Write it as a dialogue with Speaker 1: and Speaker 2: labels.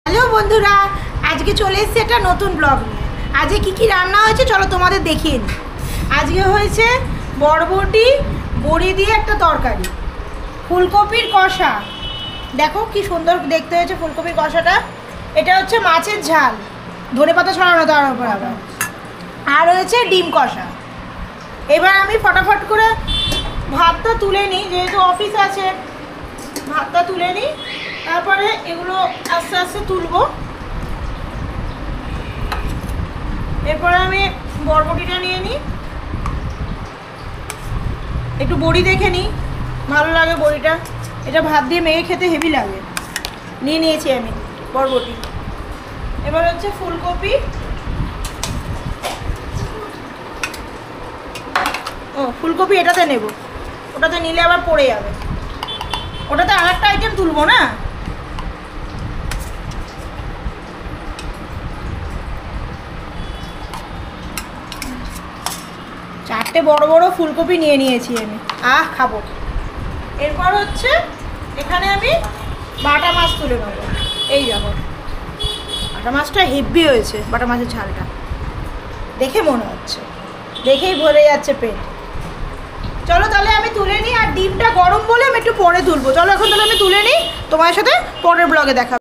Speaker 1: Hello বন্ধুরা, আজকে চলে এসেছে একটা নতুন ব্লগ নিয়ে। আজকে কি কি রান্না হয়েছে চলো তোমাদের দেখিয়ে নিই। আজকে হয়েছে বরবটি বড়ি দিয়ে একটা তরকারি, ফুলকপির কষা, দেখো কি সুন্দর দেখতে হয়েছে ফুলকপির কষাটা। এটা হচ্ছে মাছের ঝাল, ধনেপাতা ছড়ানো তার উপর আবার, আর হয়েছে ডিম কষা। এবার আমি ফটাফট করে ভাতটা তুলে নিই, যেহেতু অফিস আছে, ভাতটা তুলে নিই, তারপরে এগুলো আস্তে আস্তে তুলবো। এরপরে আমি বরবটিটা নিয়ে নিই, একটু বড়ি দেখে নিই, ভালো লাগে বড়িটা, এটা ভাত দিয়ে মেখে খেতে হেভি লাগে। নিয়ে নিয়েছি আমি বরবটি। এবার হচ্ছে ফুলকপি, ফুলকপি এটাতে নেব, ওটাতে নিলে আবার পড়ে যাবে, ওটাতে আর একটা আইটেম তুলবো না। চারটে বড় বড় ফুলকপি নিয়ে নিয়েছি আমি, খাবো। এরপর হচ্ছে এখানে আমি বাটা মাছ তুলে নেবো। এই দেখো বাটা মাছটা হেভি হয়েছে, বাটা মাছের ঝালটা দেখে মনে হচ্ছে, দেখেই ভরে যাচ্ছে পেট। চলো তাহলে আমি তুলে নিই, আর ডিমটা গরম বলে আমি একটু পরে তুলবো। চলো এখন তাহলে আমি তুলে নিই, তোমার সাথে পরের ব্লগে দেখা।